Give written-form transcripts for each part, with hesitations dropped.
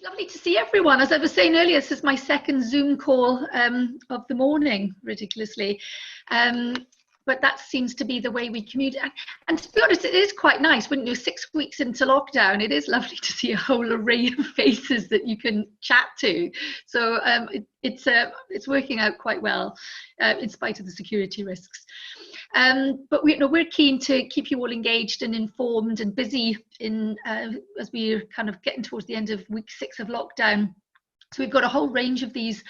Lovely to see everyone. As I was saying earlier, this is my second Zoom call of the morning, ridiculously. But that seems to be the way we communicate. And to be honest, it is quite nice, wouldn't you? 6 weeks into lockdown, it is lovely to see a whole array of faces that you can chat to. So it's working out quite well, in spite of the security risks. But we're keen to keep you all engaged and informed and busy as we're kind of getting towards the end of week 6 of lockdown. So we've got a whole range of these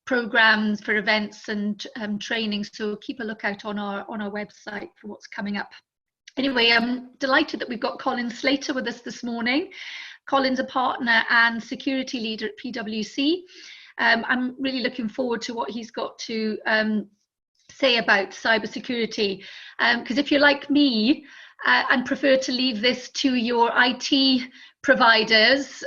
programs for events and training. So keep a lookout on our website for what's coming up. Anyway, I'm delighted that we've got Colin Slater with us this morning. Colin's a partner and security leader at PWC. I'm really looking forward to what he's got to say about cybersecurity, because if you're like me and prefer to leave this to your IT providers,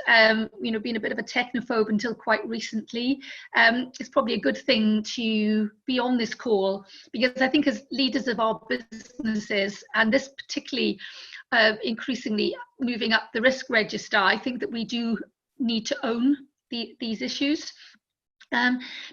being a bit of a technophobe until quite recently, it's probably a good thing to be on this call, because I think as leaders of our businesses, and this particularly increasingly moving up the risk register, I think that we do need to own these issues.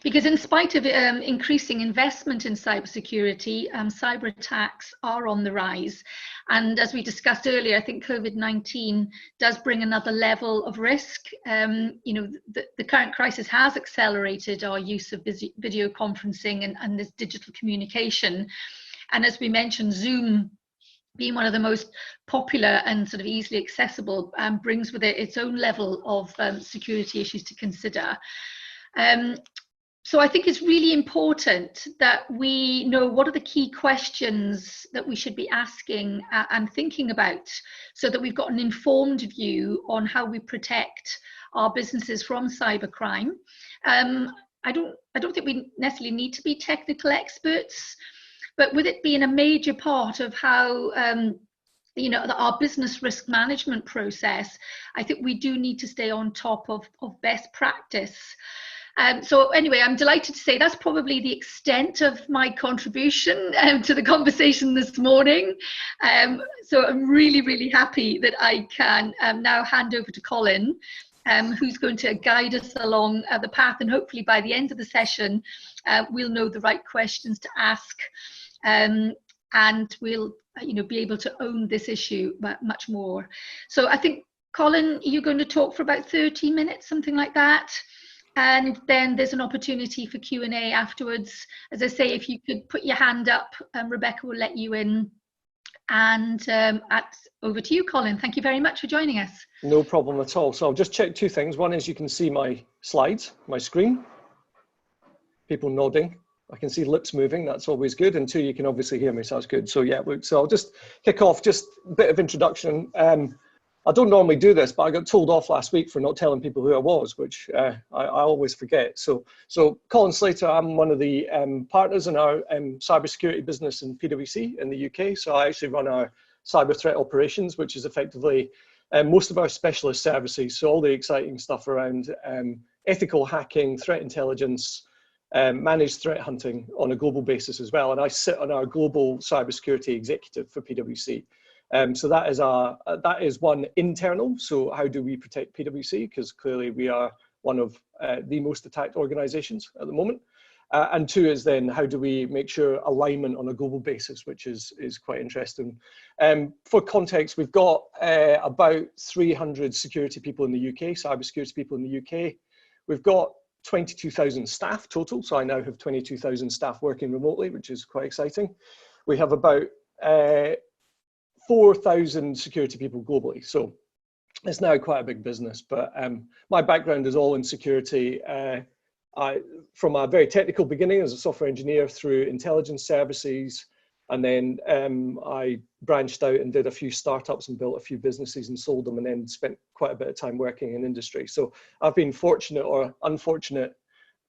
Because in spite of increasing investment in cybersecurity, cyber attacks are on the rise. And as we discussed earlier, I think COVID-19 does bring another level of risk. The current crisis has accelerated our use of video conferencing and this digital communication. And as we mentioned, Zoom, being one of the most popular and sort of easily accessible, brings with it its own level of security issues to consider. So I think it's really important that we know what are the key questions that we should be asking and thinking about, so that we've got an informed view on how we protect our businesses from cybercrime. I don't think we necessarily need to be technical experts, but with it being a major part of how our business risk management process, I think we do need to stay on top of best practice. So anyway, I'm delighted to say that's probably the extent of my contribution to the conversation this morning. So I'm really, really happy that I can now hand over to Colin, who's going to guide us along the path, and hopefully by the end of the session, we'll know the right questions to ask, and we'll be able to own this issue much more. So I think, Colin, you're going to talk for about 30 minutes, something like that. And then there's an opportunity for Q&A afterwards. As I say, if you could put your hand up, Rebecca will let you in. And over to you, Colin. Thank you very much for joining us. No problem at all. So I'll just check 2 things. One is you can see my slides, my screen. People nodding. I can see lips moving. That's always good. And 2, you can obviously hear me. So that's good. So yeah, so I'll just kick off, just a bit of introduction. I don't normally do this, but I got told off last week for not telling people who I was, which I always forget. So Colin Slater, I'm one of the partners in our cybersecurity business in PWC in the UK. So I actually run our cyber threat operations, which is effectively most of our specialist services. So all the exciting stuff around ethical hacking, threat intelligence, managed threat hunting on a global basis as well. And I sit on our global cybersecurity executive for PWC. So that is one internal. So how do we protect PwC? Because clearly we are one of the most attacked organizations at the moment. And 2 is then how do we make sure alignment on a global basis, which is quite interesting. For context, we've got about 300 security people in the UK, cybersecurity people in the UK. We've got 22,000 staff total. So I now have 22,000 staff working remotely, which is quite exciting. We have about 4,000 security people globally. So it's now quite a big business, but my background is all in security. From a very technical beginning as a software engineer through intelligence services, and then I branched out and did a few startups and built a few businesses and sold them, and then spent quite a bit of time working in industry. So I've been fortunate or unfortunate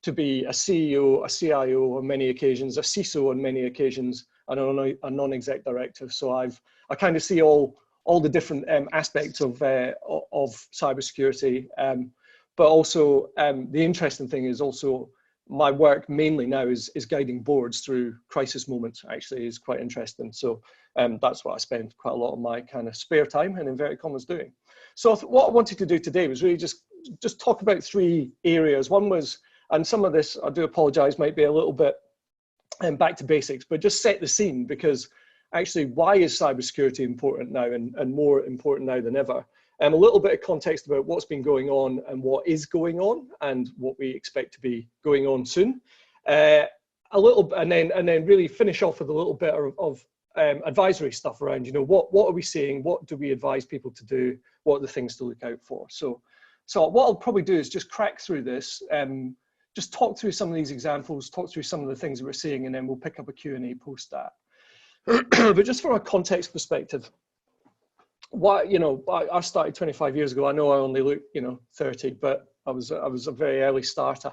to be a CEO, a CIO on many occasions, a CISO on many occasions, and a non-exec director. So I kind of see all the different aspects of cybersecurity. But also the interesting thing is also my work mainly now is guiding boards through crisis moments. Actually, is quite interesting. So that's what I spend quite a lot of my kind of spare time and inverted commas doing. So what I wanted to do today was really just just talk about three areas. One was, and some of this, I do apologize, might be a little bit back to basics, but just set the scene, because actually, why is cybersecurity important now, and more important now than ever? A little bit of context about what's been going on and what is going on and what we expect to be going on soon. A little, and then really finish off with a little bit of advisory stuff around, you know, what are we seeing? What do we advise people to do? What are the things to look out for? So what I'll probably do is just crack through this, just talk through some of these examples, talk through some of the things that we're seeing, and then we'll pick up a Q&A post that. But just from a context perspective, you know, I started 25 years ago. I know I only look, you know, 30, but I was a very early starter.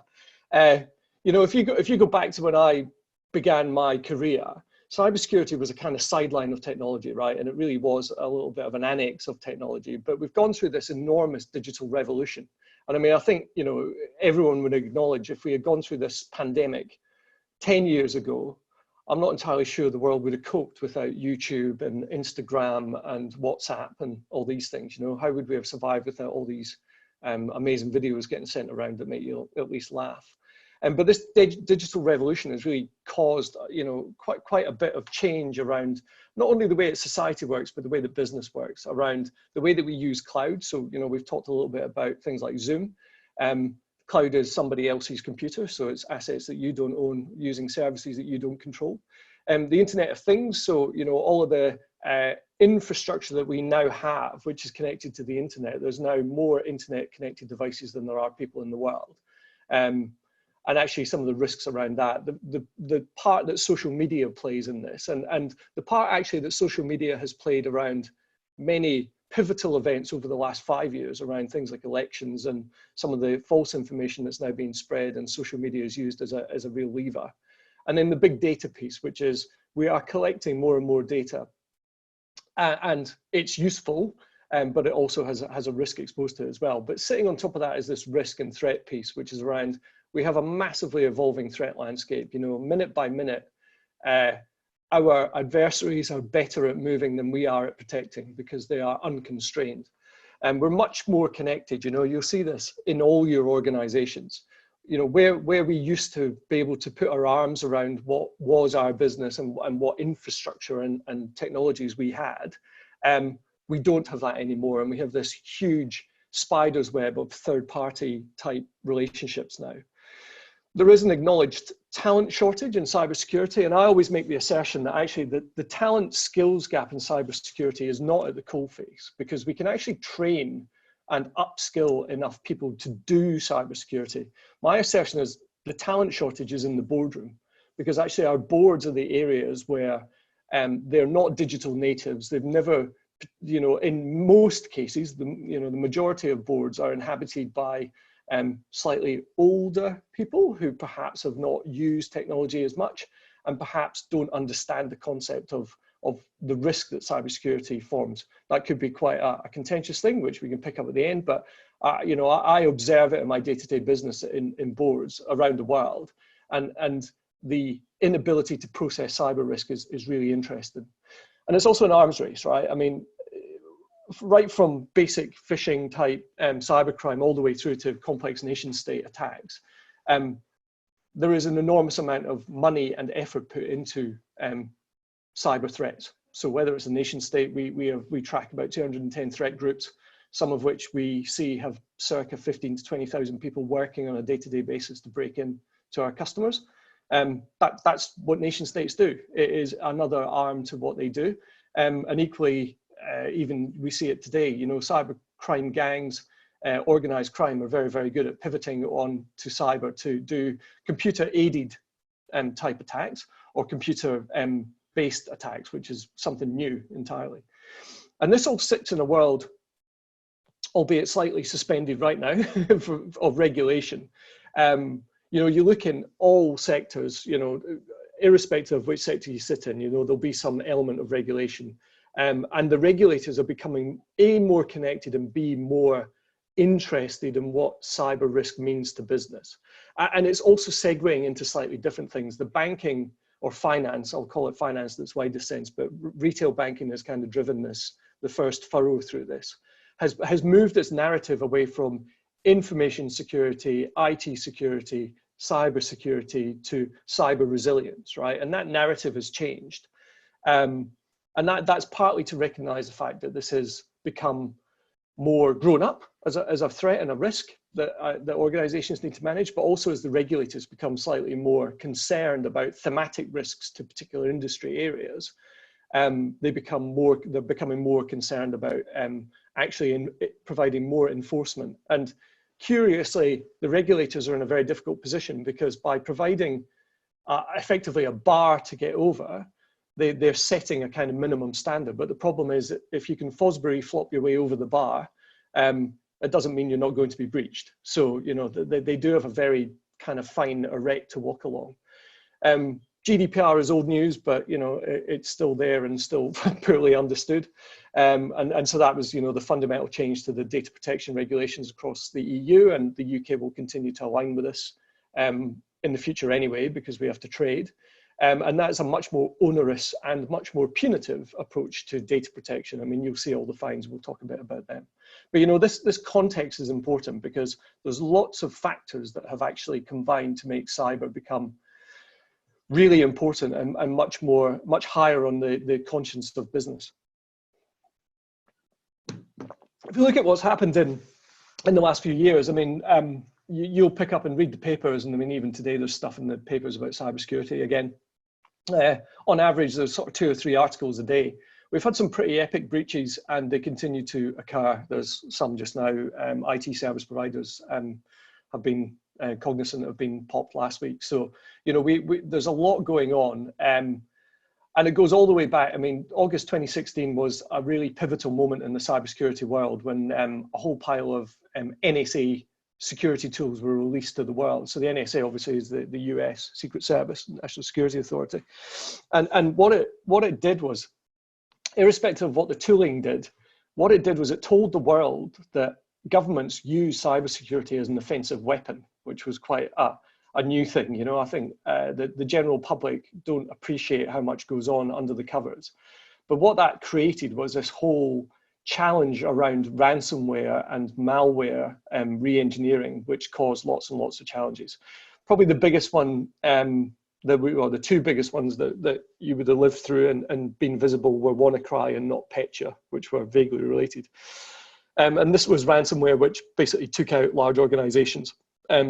You know, if you go back to when I began my career, cybersecurity was a kind of sideline of technology, right? And it really was a little bit of an annex of technology. But we've gone through this enormous digital revolution. And I mean, I think, you know, everyone would acknowledge, if we had gone through this pandemic 10 years ago, I'm not entirely sure the world would have coped without YouTube and Instagram and WhatsApp and all these things. You know, how would we have survived without all these amazing videos getting sent around that make you at least laugh? But this digital revolution has really caused, you know, quite a bit of change around not only the way that society works, but the way that business works, around the way that we use cloud. So, you know, we've talked a little bit about things like Zoom. Cloud is somebody else's computer, so it's assets that you don't own using services that you don't control. The Internet of Things, so, you know, all of the infrastructure that we now have, which is connected to the internet. There's now more internet connected devices than there are people in the world. And actually some of the risks around that, the part that social media plays in this, and the part actually that social media has played around many pivotal events over the last 5 years around things like elections and some of the false information that's now being spread, and social media is used as a real lever. And then the big data piece, which is we are collecting more and more data, and it's useful, but it also has a risk exposed to it as well. But sitting on top of that is this risk and threat piece, which is around, we have a massively evolving threat landscape. You know, minute by minute, our adversaries are better at moving than we are at protecting, because they are unconstrained. And we're much more connected. You know, you'll see this in all your organizations. You know, where we used to be able to put our arms around what was our business and what infrastructure and technologies we had, we don't have that anymore. And we have this huge spider's web of third-party type relationships now. There is an acknowledged talent shortage in cybersecurity, and I always make the assertion that actually the talent skills gap in cybersecurity is not at the coalface, because we can actually train and upskill enough people to do cybersecurity. My assertion is the talent shortage is in the boardroom, because actually our boards are the areas where they're not digital natives. They've never, you know, in most cases, the majority of boards are inhabited by slightly older people who perhaps have not used technology as much, and perhaps don't understand the concept of the risk that cybersecurity forms. That could be quite a contentious thing, which we can pick up at the end, but you know, I observe it in my day-to-day business in boards around the world, and the inability to process cyber risk is really interesting. And it's also an arms race, right? I mean, right from basic phishing type cybercrime all the way through to complex nation state attacks, there is an enormous amount of money and effort put into cyber threats. So whether it's a nation state, we track about 210 threat groups, some of which we see have circa 15 to 20,000 people working on a day-to-day basis to break in to our customers. That's what nation states do. It is another arm to what they do. And equally, even we see it today, you know, cyber crime gangs, organized crime are very, very good at pivoting on to cyber to do computer aided type attacks, or computer based attacks, which is something new entirely. And this all sits in a world, albeit slightly suspended right now, of regulation. You know, you look in all sectors, you know, irrespective of which sector you sit in, you know, there'll be some element of regulation. And the regulators are becoming A, more connected, and B, more interested in what cyber risk means to business. And it's also segueing into slightly different things. The banking or finance, I'll call it finance in its widest sense, but retail banking has kind of driven this, the first furrow through this, has moved its narrative away from information security, IT security, cyber security to cyber resilience, right? And that narrative has changed. And that's partly to recognize the fact that this has become more grown up as a threat and a risk that organizations need to manage, but also as the regulators become slightly more concerned about thematic risks to particular industry areas, they're becoming more concerned about actually providing more enforcement. And curiously, the regulators are in a very difficult position, because by providing effectively a bar to get over, they're setting a kind of minimum standard. But the problem is that if you can Fosbury flop your way over the bar, it doesn't mean you're not going to be breached. So, you know, they do have a very kind of fine erect to walk along. GDPR is old news, but, you know, it's still there and still poorly understood. And so that was, you know, the fundamental change to the data protection regulations across the EU, and the UK will continue to align with this in the future anyway, because we have to trade. And that's a much more onerous and much more punitive approach to data protection. I mean, you'll see all the fines, we'll talk a bit about them. But, you know, this context is important, because there's lots of factors that have actually combined to make cyber become really important and much higher on the conscience of business. If you look at what's happened in the last few years, I mean, you'll pick up and read the papers, and I mean, even today there's stuff in the papers about cybersecurity again. On average, there's sort of 2 or 3 articles a day. We've had some pretty epic breaches, and they continue to occur. There's some just now. IT service providers have been cognizant of being popped last week. So, you know, there's a lot going on. And it goes all the way back. I mean, August 2016 was a really pivotal moment in the cybersecurity world, when a whole pile of NSA security tools were released to the world. So the NSA obviously is the US Secret Service, National Security Authority. And what it did was, irrespective of what the tooling did, what it did was it told the world that governments use cybersecurity as an offensive weapon, which was quite a new thing. You know, I think the general public don't appreciate how much goes on under the covers. But what that created was this whole challenge around ransomware and malware re-engineering, which caused lots and lots of challenges. Probably the biggest one, the 2 biggest ones that you would have lived through and been visible were WannaCry and NotPetya, which were vaguely related. And this was ransomware which basically took out large organizations.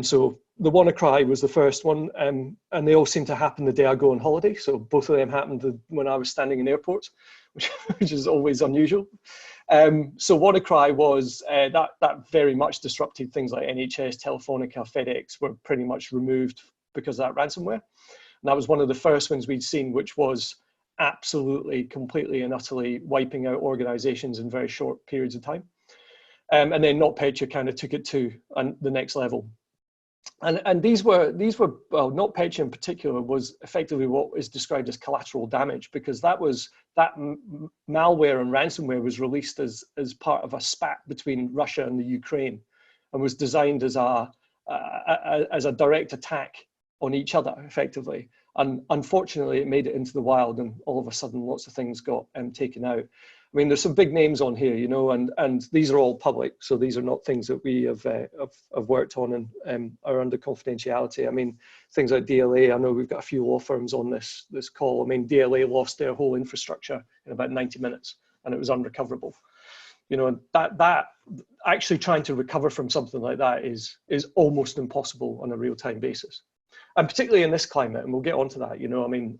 So the WannaCry was the first one, and they all seem to happen the day I go on holiday. So both of them happened when I was standing in airports, which is always unusual. So WannaCry was, that very much disrupted things like NHS, Telefonica, FedEx were pretty much removed because of that ransomware. And that was one of the first ones we'd seen, which was absolutely, completely and utterly wiping out organizations in very short periods of time. And then NotPetya kind of took it to the next level. And these were well, NotPetya in particular was effectively what is described as collateral damage, because that malware and ransomware was released as part of a spat between Russia and the Ukraine, and was designed as a direct attack on each other effectively. And unfortunately, it made it into the wild, and all of a sudden, lots of things got taken out. I mean, there's some big names on here, you know, and these are all public, so these are not things that we have worked on and are under confidentiality. I mean, things like DLA. I know we've got a few law firms on this call. I mean, DLA lost their whole infrastructure in about 90 minutes, and it was unrecoverable. You know, that actually trying to recover from something like that is almost impossible on a real-time basis, and particularly in this climate. And we'll get onto that. You know, I mean.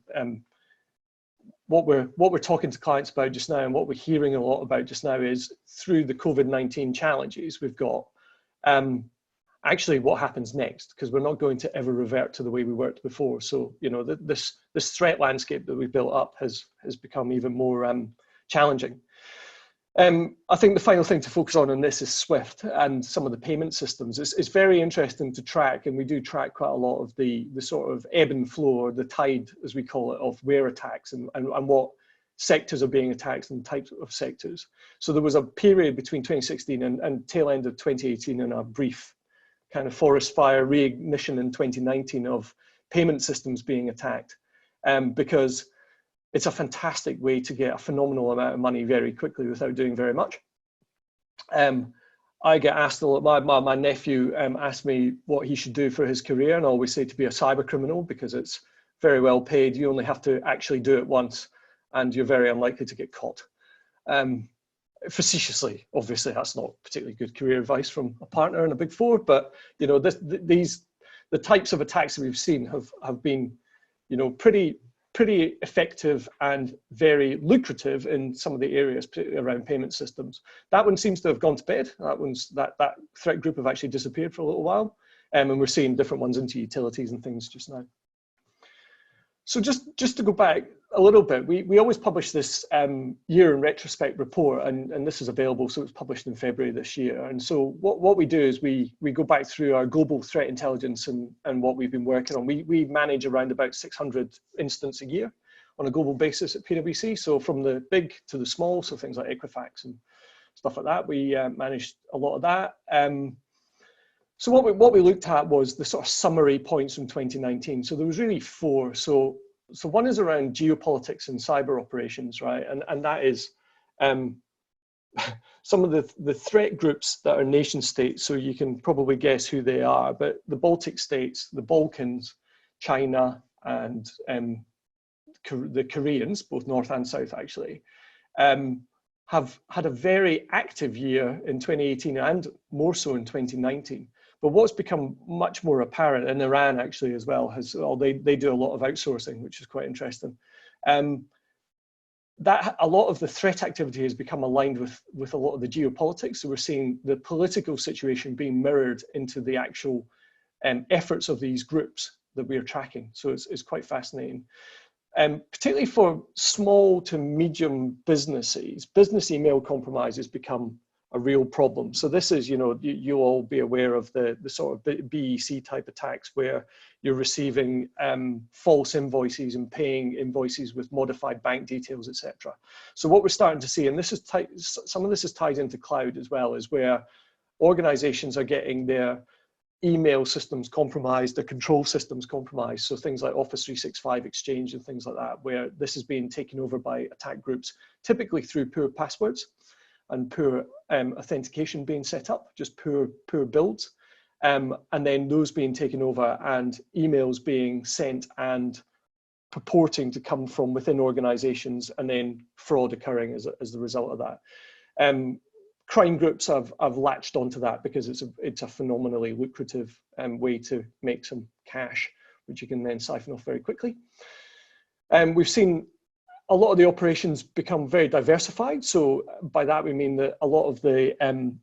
What we're talking to clients about just now, and what we're hearing a lot about just now, is through the COVID-19 challenges we've got, actually what happens next, because we're not going to ever revert to the way we worked before. So, you know, this threat landscape that we've built up has become even more challenging. I think the final thing to focus on this is SWIFT and some of the payment systems. It's very interesting to track, and we do track quite a lot of the sort of ebb and flow, or the tide, as we call it, of where attacks and what sectors are being attacked and types of sectors. So there was a period between 2016 and tail end of 2018, and a brief kind of forest fire reignition in 2019 of payment systems being attacked, because it's a fantastic way to get a phenomenal amount of money very quickly without doing very much. I get asked a lot. My nephew asked me what he should do for his career, and I always say to be a cyber criminal because it's very well paid. You only have to actually do it once, and you're very unlikely to get caught. Facetiously, obviously, that's not particularly good career advice from a partner in a Big Four, but you know, the types of attacks that we've seen have been, you know, pretty effective and very lucrative in some of the areas around payment systems. That one seems to have gone to bed. That threat group have actually disappeared for a little while, and we're seeing different ones into utilities and things just now. So just to go back a little bit, we always publish this year in retrospect report, and this is available, so it's published in February this year. And so what we do is we go back through our global threat intelligence and what we've been working on. We manage around about 600 incidents a year on a global basis at PWC. So from the big to the small, so things like Equifax and stuff like that, we managed a lot of that. So what we looked at was the sort of summary points from 2019. So there was really 4. So one is around geopolitics and cyber operations, right? And that is some of the threat groups that are nation states. So you can probably guess who they are, but the Baltic states, the Balkans, China, and the Koreans, both North and South actually, have had a very active year in 2018 and more so in 2019. But what's become much more apparent, and Iran actually as well, they do a lot of outsourcing, which is quite interesting. That a lot of the threat activity has become aligned with a lot of the geopolitics. So we're seeing the political situation being mirrored into the actual efforts of these groups that we are tracking. So it's quite fascinating. Particularly for small to medium businesses, business email compromise has become a real problem. So this is, you know, you'll all be aware of the sort of BEC type attacks where you're receiving false invoices and paying invoices with modified bank details, etc. So what we're starting to see, and this is some of this is tied into cloud as well, is where organizations are getting their email systems compromised, their control systems compromised. So things like Office 365 Exchange and things like that, where this is being taken over by attack groups, typically through poor passwords and poor authentication being set up, just poor builds, and then those being taken over and emails being sent and purporting to come from within organizations, and then fraud occurring as the result of that. Crime groups have latched onto that because it's a phenomenally lucrative way to make some cash, which you can then siphon off very quickly. We've seen a lot of the operations become very diversified. So by that we mean that a lot of the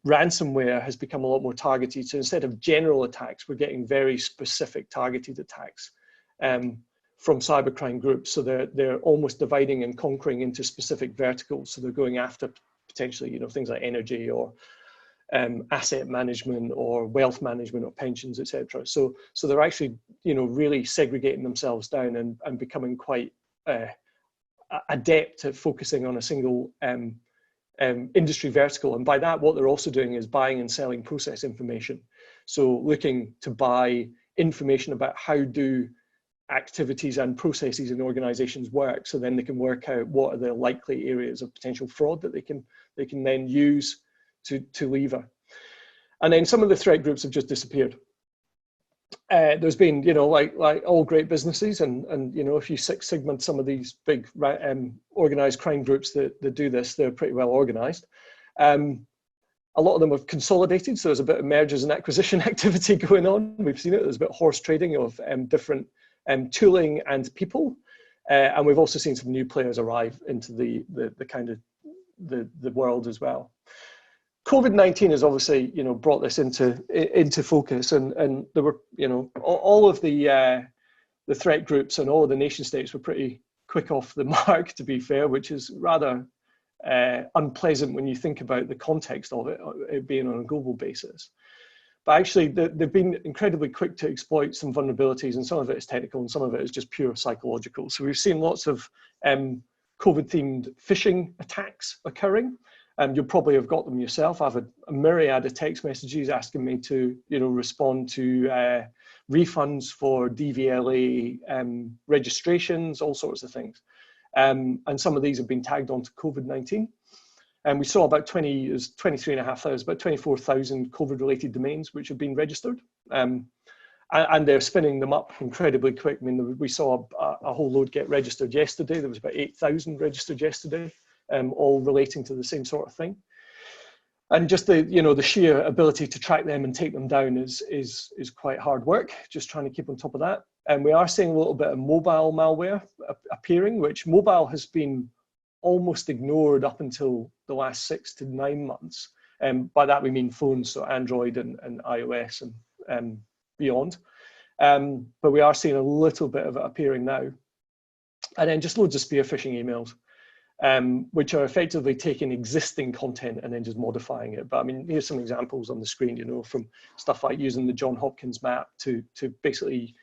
ransomware has become a lot more targeted. So instead of general attacks, we're getting very specific targeted attacks from cybercrime groups. So they're almost dividing and conquering into specific verticals. So they're going after potentially, you know, things like energy or asset management or wealth management or pensions, etc. So they're actually, you know, really segregating themselves down and becoming quite adept at focusing on a single industry vertical. And by that, what they're also doing is buying and selling process information. So looking to buy information about how do activities and processes in organizations work, so then they can work out what are the likely areas of potential fraud that they can then use to lever. And then some of the threat groups have just disappeared. There's been, you know, like all great businesses, and you know, if you Six Sigma some of these big organized crime groups that do this, they're pretty well organized. A lot of them have consolidated, so there's a bit of mergers and acquisition activity going on. We've seen it. There's a bit of horse trading of different tooling and people, and we've also seen some new players arrive into the kind of the world as well. COVID-19 has obviously, you know, brought this into focus, and there were, you know, all of the threat groups and all of the nation states were pretty quick off the mark, to be fair, which is rather unpleasant when you think about the context of it being on a global basis. But actually, they've been incredibly quick to exploit some vulnerabilities, and some of it is technical and some of it is just pure psychological. So we've seen lots of COVID-themed phishing attacks occurring. You'll probably have got them yourself. I've had a myriad of text messages asking me to, you know, respond to refunds for DVLA registrations, all sorts of things. And some of these have been tagged onto COVID-19. And we saw about 23,500, about 24,000 COVID-related domains which have been registered. And they're spinning them up incredibly quick. I mean, we saw a whole load get registered yesterday. There was about 8,000 registered yesterday, all relating to the same sort of thing. And just the sheer ability to track them and take them down is quite hard work, just trying to keep on top of that. And we are seeing a little bit of mobile malware appearing, which mobile has been almost ignored up until the last 6 to 9 months. By that we mean phones, so Android and iOS and beyond. But we are seeing a little bit of it appearing now. And then just loads of spear phishing emails, which are effectively taking existing content and then just modifying it. But I mean, here's some examples on the screen, you know, from stuff like using the Johns Hopkins map to basically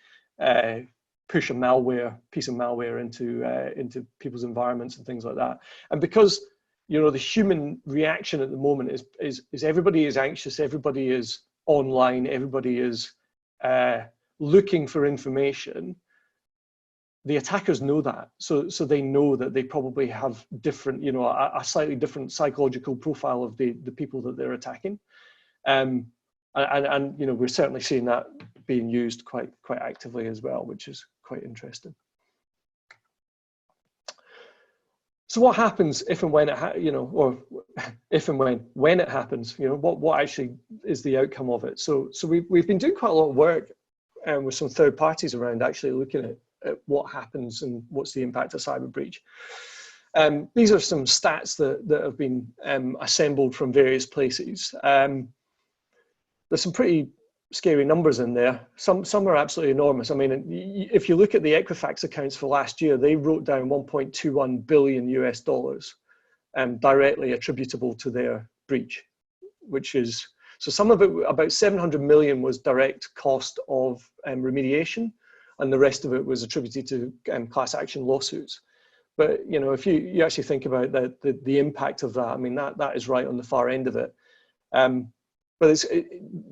push a piece of malware into people's environments and things like that. And because, you know, the human reaction at the moment is everybody is anxious, everybody is online, everybody is looking for information. The attackers know that, so they know that they probably have different, you know, a slightly different psychological profile of the people that they're attacking, and you know, we're certainly seeing that being used quite actively as well, which is quite interesting. So what happens if and when it, or if and when it happens, you know, what actually is the outcome of it? So we've been doing quite a lot of work with some third parties around actually looking at what happens and what's the impact of cyber breach. These are some stats that have been assembled from various places. There's some pretty scary numbers in there. Some are absolutely enormous. I mean, if you look at the Equifax accounts for last year, they wrote down $1.21 billion US directly attributable to their breach, which is, so some of it, about 700 million was direct cost of remediation, and the rest of it was attributed to class action lawsuits. But you know, if you actually think about the impact of that, I mean, that is right on the far end of it. But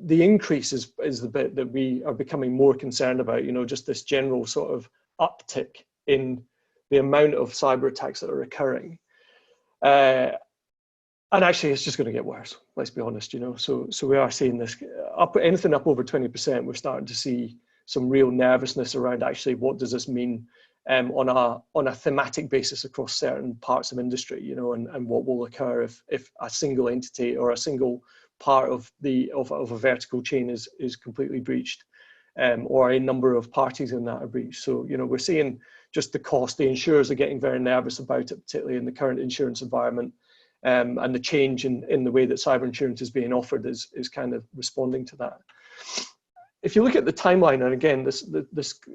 the increase is the bit that we are becoming more concerned about. You know, just this general sort of uptick in the amount of cyber attacks that are occurring. And actually, it's just going to get worse. Let's be honest. You know, so we are seeing this anything up over 20%. We're starting to see some real nervousness around actually what does this mean on a thematic basis across certain parts of industry, you know, and what will occur if a single entity or a single part of a vertical chain is completely breached, or a number of parties in that are breached. So, you know, we're seeing just the cost. The insurers are getting very nervous about it, particularly in the current insurance environment, and the change in the way that cyber insurance is being offered is kind of responding to that. If you look at the timeline, and again, this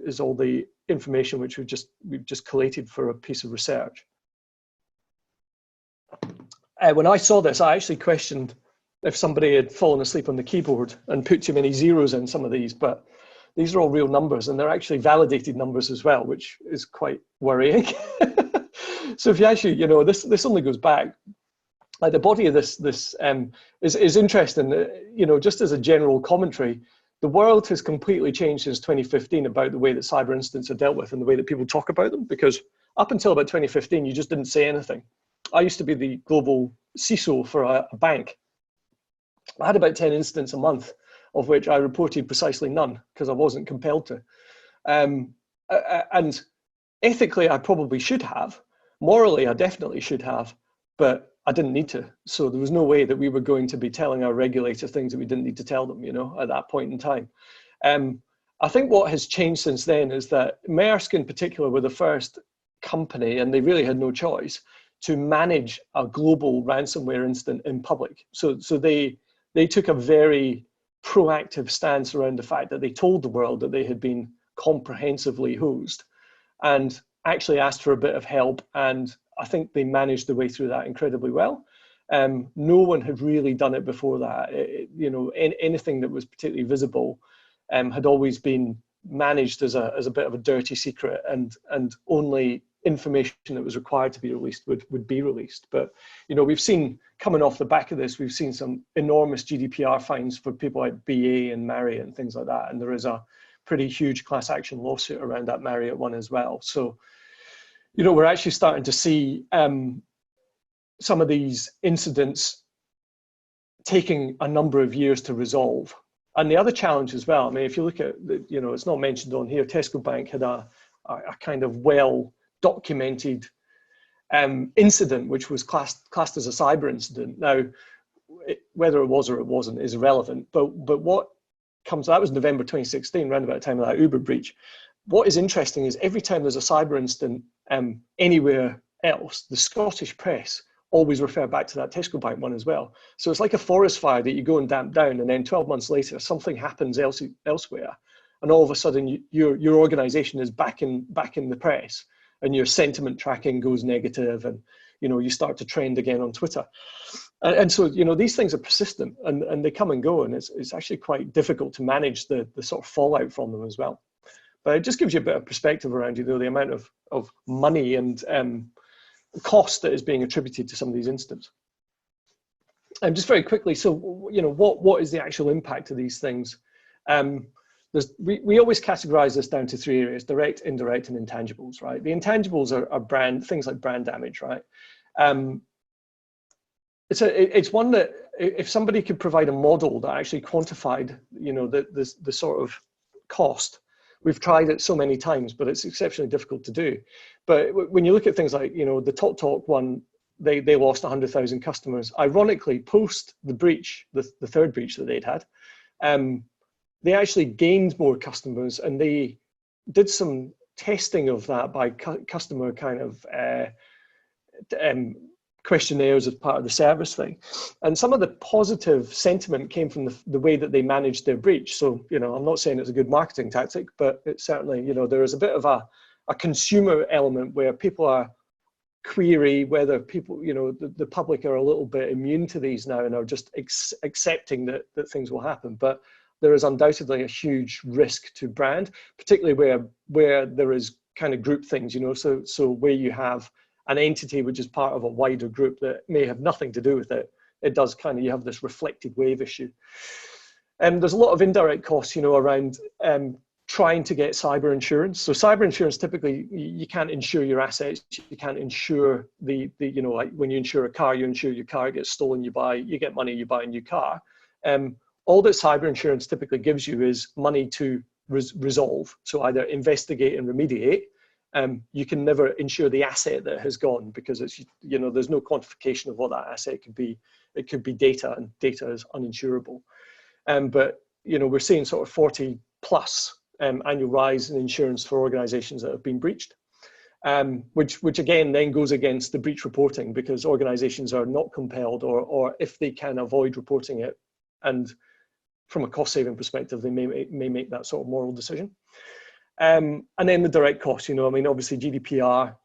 is all the information which we've just collated for a piece of research. When I saw this, I actually questioned if somebody had fallen asleep on the keyboard and put too many zeros in some of these, but these are all real numbers, and they're actually validated numbers as well, which is quite worrying. So if you actually, you know, this only goes back, like the body of this is interesting. You know, just as a general commentary, the world has completely changed since 2015 about the way that cyber incidents are dealt with and the way that people talk about them, because up until about 2015, you just didn't say anything. I used to be the global CISO for a bank. I had about 10 incidents a month, of which I reported precisely none because I wasn't compelled to. And ethically, I probably should have. Morally, I definitely should have, but I didn't need to. So there was no way that we were going to be telling our regulator things that we didn't need to tell them, you know, at that point in time. I think what has changed since then is that Maersk in particular were the first company, and they really had no choice, to manage a global ransomware incident in public. So they took a very proactive stance around the fact that they told the world that they had been comprehensively hosed and actually asked for a bit of help. And I think they managed their way through that incredibly well. No one had really done it before that. You know, anything that was particularly visible had always been managed as a bit of a dirty secret, and only information that was required to be released would be released. But, you know, we've seen, coming off the back of this, we've seen some enormous GDPR fines for people like BA and Marriott and things like that. And there is a pretty huge class action lawsuit around that Marriott one as well. So, you know, we're actually starting to see some of these incidents taking a number of years to resolve. And the other challenge as well, I mean, if you look at, it's not mentioned on here, Tesco Bank had a kind of well-documented incident, which was classed as a cyber incident. Now, whether it was or it wasn't is irrelevant, but what comes, that was November 2016, around about the time of that Uber breach. What is interesting is every time there's a cyber incident anywhere else, the Scottish press always refer back to that Tesco Bank one as well. So it's like a forest fire that you go and damp down, and then 12 months later, something happens elsewhere, and all of a sudden your organization is back in the press, and your sentiment tracking goes negative, and you start to trend again on Twitter. And so these things are persistent, and they come and go, and it's actually quite difficult to manage the sort of fallout from them as well. But it just gives you a bit of perspective around the amount of money and cost that is being attributed to some of these incidents. And just very quickly, so what is the actual impact of these things? We always categorize this down to three areas: direct, indirect, and intangibles, right? The intangibles are things like brand damage, right? It's one that if somebody could provide a model that actually quantified the sort of cost. We've tried it so many times, but it's exceptionally difficult to do. But when you look at things like, the TalkTalk one, they lost 100,000 customers. Ironically, post the breach, the third breach that they'd had, they actually gained more customers, and they did some testing of that by customer kind of questionnaires as part of the service thing. And some of the positive sentiment came from the way that they managed their breach. So, I'm not saying it's a good marketing tactic, but it's certainly, there is a bit of a consumer element where people are query whether people, the public are a little bit immune to these now and are just accepting that things will happen. But there is undoubtedly a huge risk to brand, particularly where there is kind of group things, so where you have an entity which is part of a wider group that may have nothing to do with it. It does kind of, you have this reflected wave issue. And there's a lot of indirect costs, around trying to get cyber insurance. So cyber insurance, typically, you can't insure your assets. You can't insure like when you insure a car, you insure your car, it gets stolen, you get money, you buy a new car. All that cyber insurance typically gives you is money to resolve. So either investigate and remediate. You can never insure the asset that has gone, because it's, there's no quantification of what that asset could be. It could be data, and data is uninsurable. But, we're seeing sort of 40 plus annual rise in insurance for organizations that have been breached, which again then goes against the breach reporting, because organizations are not compelled, or if they can avoid reporting it, and from a cost saving perspective, they may make that sort of moral decision. And then the direct costs, obviously GDPR,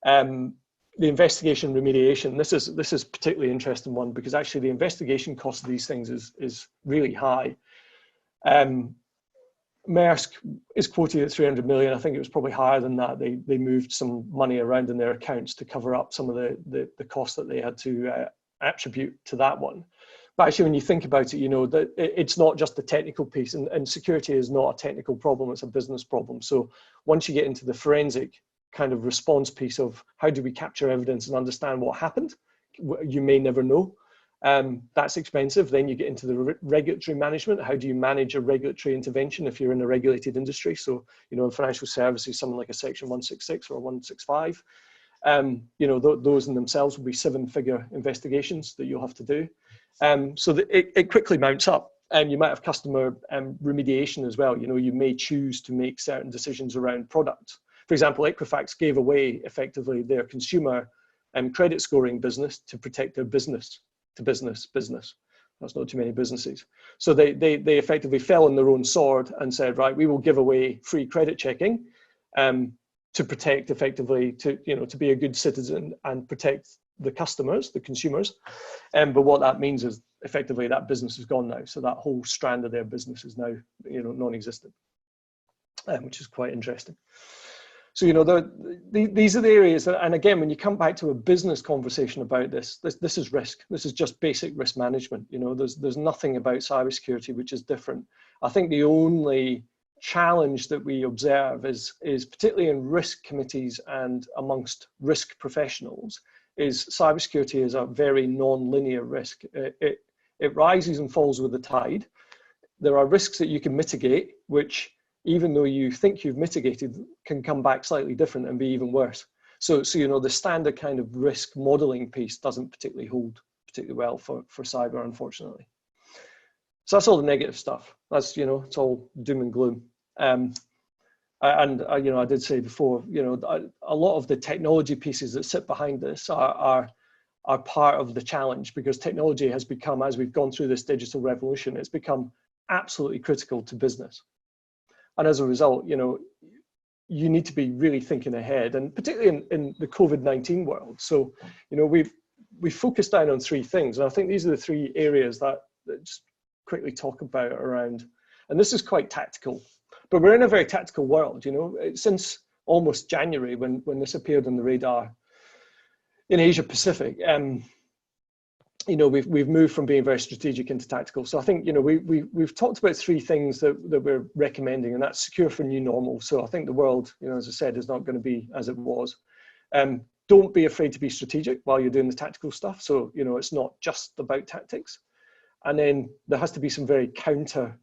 the investigation remediation. This is a particularly interesting one, because actually the investigation cost of these things is really high. Maersk is quoted at 300 million. I think it was probably higher than that. They moved some money around in their accounts to cover up some of the costs that they had to attribute to that one. But actually, when you think about it, that it's not just the technical piece, and security is not a technical problem, it's a business problem. So once you get into the forensic kind of response piece of how do we capture evidence and understand what happened, you may never know. That's expensive. Then you get into the regulatory management. How do you manage a regulatory intervention if you're in a regulated industry? So, in financial services, something like a Section 166 or 165, those in themselves will be 7-figure investigations that you'll have to do. So that it quickly mounts up, and you might have customer remediation as well. You may choose to make certain decisions around products. For example, Equifax gave away effectively their consumer credit scoring business to protect their business to business. That's not too many businesses. So they effectively fell on their own sword and said, right, we will give away free credit checking to protect effectively, to be a good citizen and protect the customers, the consumers. But what that means is effectively that business is gone now. So that whole strand of their business is now, non-existent, which is quite interesting. So, these are the areas that, and again, when you come back to a business conversation about this is risk. This is just basic risk management. There's nothing about cybersecurity which is different. I think the only challenge that we observe is particularly in risk committees and amongst risk professionals, is cybersecurity is a very non-linear risk. It rises and falls with the tide. There are risks that you can mitigate, which even though you think you've mitigated, can come back slightly different and be even worse. So you know, the standard kind of risk modeling piece doesn't particularly hold particularly well for cyber, unfortunately. So that's all the negative stuff. That's, you know, it's all doom and gloom. You know, I did say before, you know, a lot of the technology pieces that sit behind this are part of the challenge, because technology has become, as we've gone through this digital revolution, it's become absolutely critical to business. And as a result, you know, you need to be really thinking ahead, and particularly in the COVID-19 world. So, you know, we've focused down on three things, and I think these are the three areas that just quickly talk about around, and this is quite tactical, but we're in a very tactical world, you know. Since almost January, when this appeared on the radar in Asia Pacific, you know, we've moved from being very strategic into tactical. So I think, you know, we've talked about three things that we're recommending, and that's secure for new normal. So I think the world, you know, as I said, is not going to be as it was. Don't be afraid to be strategic while you're doing the tactical stuff. So, you know, it's not just about tactics. And then there has to be some very counter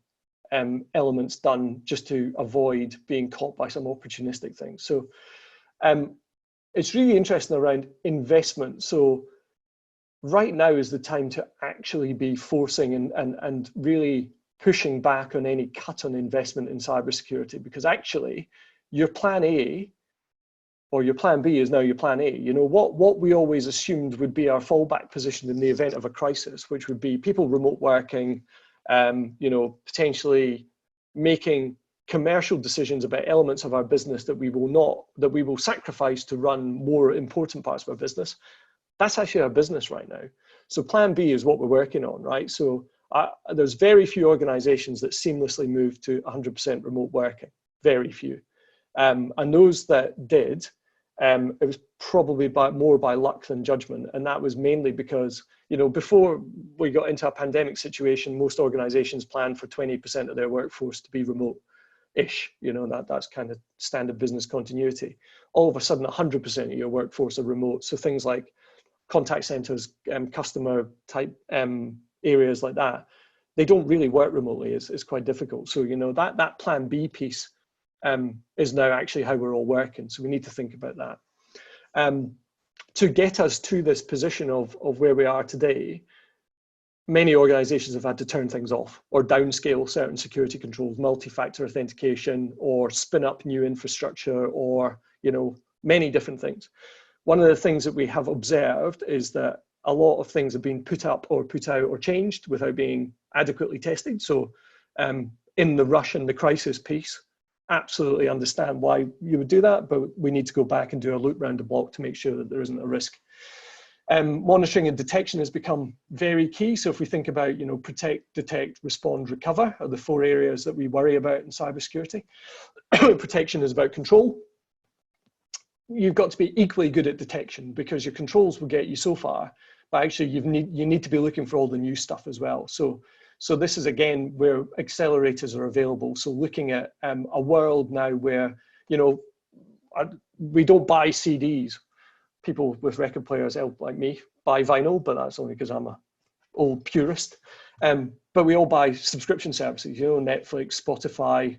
elements done just to avoid being caught by some opportunistic things. So it's really interesting around investment. So right now is the time to actually be forcing and really pushing back on any cut on investment in cybersecurity, because actually your plan A or your plan B is now your plan A. You know, what we always assumed would be our fallback position in the event of a crisis, which would be people remote working, you know, potentially making commercial decisions about elements of our business that we will sacrifice to run more important parts of our business. That's actually our business right now. So plan B is what we're working on, right? So there's very few organizations that seamlessly move to 100% remote working, very few. And those that did, it was probably more by luck than judgment. And that was mainly because, you know, before we got into a pandemic situation, most organizations planned for 20% of their workforce to be remote-ish. You know, that's kind of standard business continuity. All of a sudden, 100% of your workforce are remote. So things like contact centers, customer type areas like that, they don't really work remotely. It's quite difficult. So, you know, that plan B piece is now actually how we're all working. So we need to think about that. To get us to this position of where we are today, many organizations have had to turn things off or downscale certain security controls, multi-factor authentication, or spin up new infrastructure, or, you know, many different things. One of the things that we have observed is that a lot of things have been put up or put out or changed without being adequately tested. So in the rush and the crisis piece, absolutely understand why you would do that, but we need to go back and do a loop round the block to make sure that there isn't a risk. Monitoring and detection has become very key. So if we think about, you know, protect, detect, respond, recover are the four areas that we worry about in cybersecurity. Protection is about control. You've got to be equally good at detection, because your controls will get you so far, but actually you need to be looking for all the new stuff as well. So this is again where accelerators are available. So looking at a world now where, you know, we don't buy CDs. People with record players like me buy vinyl, but that's only because I'm a old purist. But we all buy subscription services, you know, Netflix, Spotify,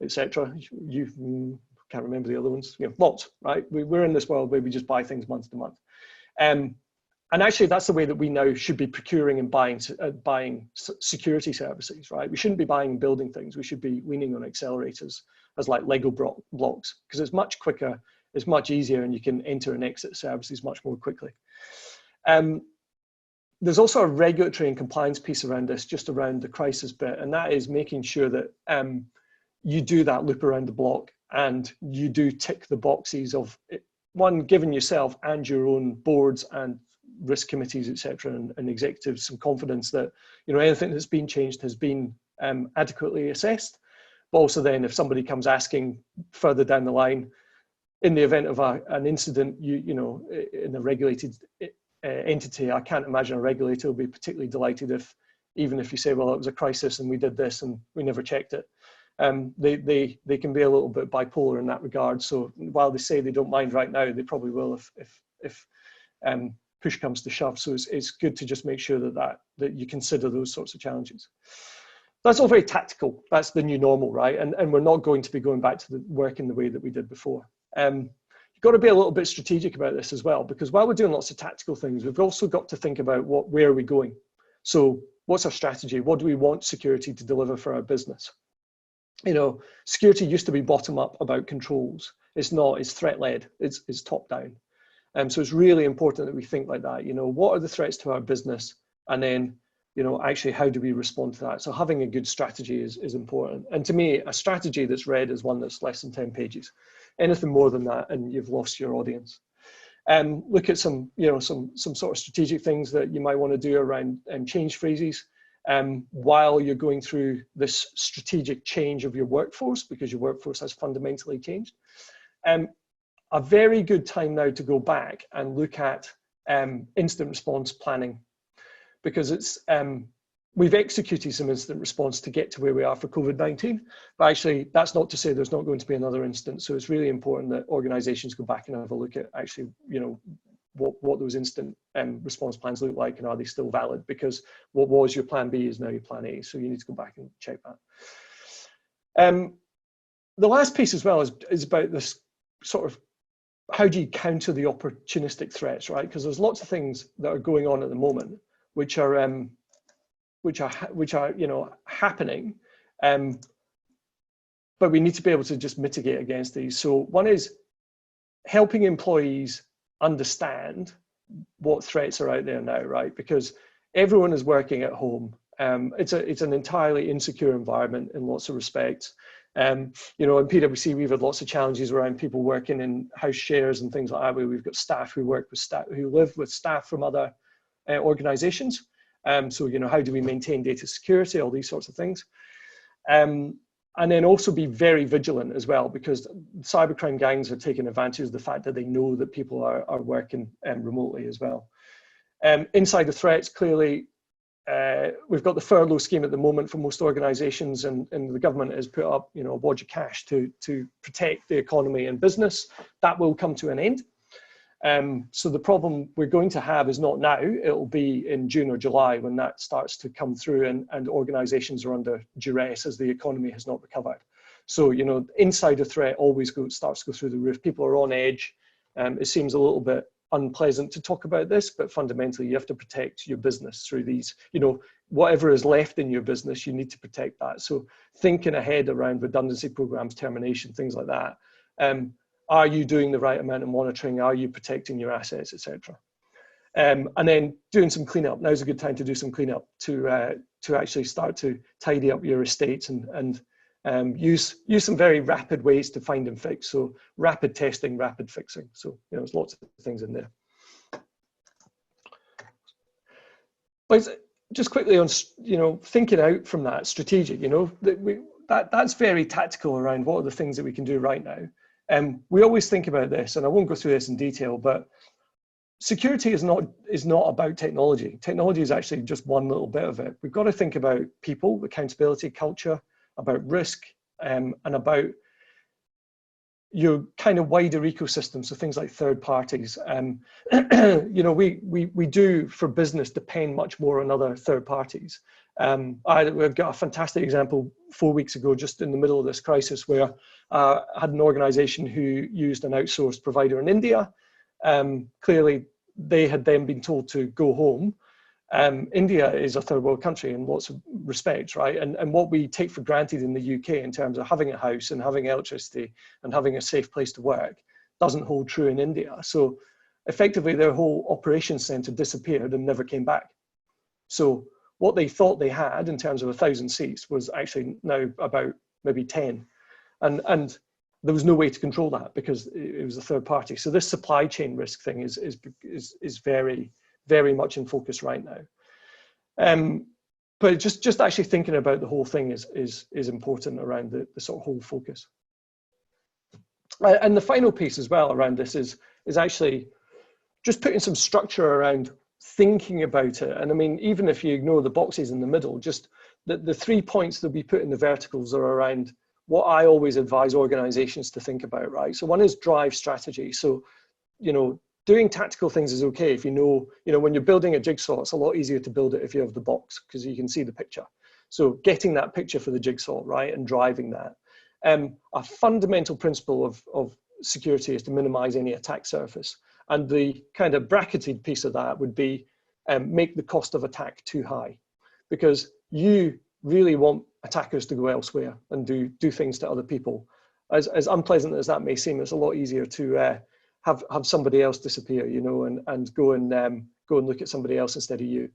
etc. You can't remember the other ones, you know, lots, right? We're in this world where we just buy things month to month. And actually that's the way that we now should be procuring and buying security services, right? We shouldn't be buying and building things. We should be leaning on accelerators as like Lego blocks, because it's much quicker, it's much easier, and you can enter and exit services much more quickly. There's also a regulatory and compliance piece around this, just around the crisis bit, and that is making sure that you do that loop around the block and you do tick the boxes of one, giving yourself and your own boards and risk committees, etc., and executives some confidence that, you know, anything that's been changed has been adequately assessed. But also then, if somebody comes asking further down the line, in the event of an incident, you know, in a regulated entity, I can't imagine a regulator will be particularly delighted if, even if you say, well, it was a crisis and we did this and we never checked it. They can be a little bit bipolar in that regard. So while they say they don't mind right now, they probably will if push comes to shove. So it's good to just make sure that you consider those sorts of challenges. That's all very tactical. That's the new normal, right? And we're not going to be going back to the work in the way that we did before. You've got to be a little bit strategic about this as well, because while we're doing lots of tactical things, we've also got to think about where are we going? So what's our strategy? What do we want security to deliver for our business? You know, security used to be bottom up about controls. It's not, it's threat led, it's top down. So it's really important that we think like that. You know, what are the threats to our business? And then, you know, actually, how do we respond to that? So having a good strategy is important. And to me, a strategy that's read is one that's less than 10 pages. Anything more than that, and you've lost your audience. Look at some, you know, some sort of strategic things that you might want to do around change phrases while you're going through this strategic change of your workforce, because your workforce has fundamentally changed. A very good time now to go back and look at incident response planning, because it's we've executed some incident response to get to where we are for COVID-19, but actually that's not to say there's not going to be another instance. So it's really important that organizations go back and have a look at actually, you know, what those incident response plans look like, and are they still valid? Because what was your plan B is now your plan A. So you need to go back and check that. The last piece as well is about this sort of, how do you counter the opportunistic threats, right? Because there's lots of things that are going on at the moment which are you know, happening, but we need to be able to just mitigate against these. So one is helping employees understand what threats are out there now, right? Because everyone is working at home. It's an entirely insecure environment in lots of respects. You know, in PWC, we've had lots of challenges around people working in house shares and things like that, where we've got staff who work with staff, who live with staff from other organizations. So, you know, how do we maintain data security, all these sorts of things. And then also be very vigilant as well, because cybercrime gangs are taking advantage of the fact that they know that people are working remotely as well. Inside the threats, clearly, we've got the furlough scheme at the moment for most organizations, and the government has put up, you know, a wad of cash to protect the economy and business. That will come to an end. So the problem we're going to have is not now, it'll be in June or July when that starts to come through, and organizations are under duress as the economy has not recovered. So, you know, insider threat always starts to go through the roof. People are on edge. It seems a little bit unpleasant to talk about this, but fundamentally you have to protect your business through these, you know, whatever is left in your business, you need to protect that. So thinking ahead around redundancy programs, termination, things like that. Are you doing the right amount of monitoring? Are you protecting your assets, etc.? And then doing some cleanup. Now's a good time to do some cleanup to actually start to tidy up your estates and use some very rapid ways to find and fix. So rapid testing, rapid fixing. So, you know, there's lots of things in there. But just quickly on, you know, thinking out from that strategic, you know, that's very tactical around what are the things that we can do right now. We always think about this, and I won't go through this in detail, but security is not about technology. Technology is actually just one little bit of it. We've got to think about people, accountability, culture, about risk, and about your kind of wider ecosystem. So things like third parties. You know, we do for business depend much more on other third parties. We've got a fantastic example 4 weeks ago, just in the middle of this crisis, where I had an organization who used an outsourced provider in India. Clearly, they had then been told to go home. India is a third world country in lots of respects, right? And what we take for granted in the UK in terms of having a house and having electricity and having a safe place to work doesn't hold true in India. So effectively, their whole operations center disappeared and never came back. So what they thought they had in terms of 1,000 seats was actually now about maybe 10. And there was no way to control that because it was a third party. So this supply chain risk thing is very, very much in focus right now. But just actually thinking about the whole thing is important around the sort of whole focus. And the final piece as well around this is actually just putting some structure around thinking about it. And I mean, even if you ignore the boxes in the middle, just the 3 points that we put in the verticals are around what I always advise organizations to think about, right? So one is drive strategy. So, you know, doing tactical things is okay if you know, when you're building a jigsaw, it's a lot easier to build it if you have the box because you can see the picture. So getting that picture for the jigsaw, right, and driving that. A fundamental principle of security is to minimize any attack surface. And the kind of bracketed piece of that would be make the cost of attack too high, because you really want attackers to go elsewhere and do things to other people. As unpleasant as that may seem, it's a lot easier to have somebody else disappear, and go and look at somebody else instead of you.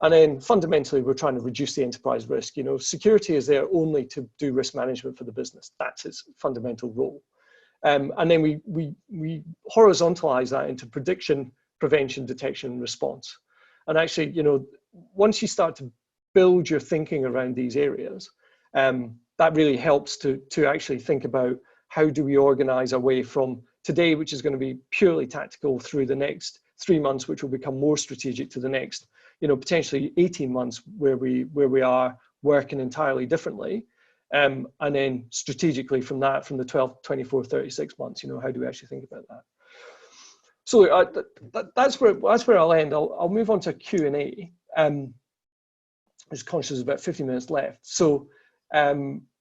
And then fundamentally, we're trying to reduce the enterprise risk. Security is there only to do risk management for the business. That's its fundamental role. And then we horizontalize that into prediction, prevention, detection, and response. And actually, once you start to build your thinking around these areas, that really helps to actually think about how do we organize our way from today, which is going to be purely tactical, through the next 3 months, which will become more strategic, to the next, potentially 18 months where we are working entirely differently. And then strategically from the 12, 24, 36 months, how do we actually think about that? So that's where I'll end. I'll move on to Q&A. I'm just conscious there's about 50 minutes left. So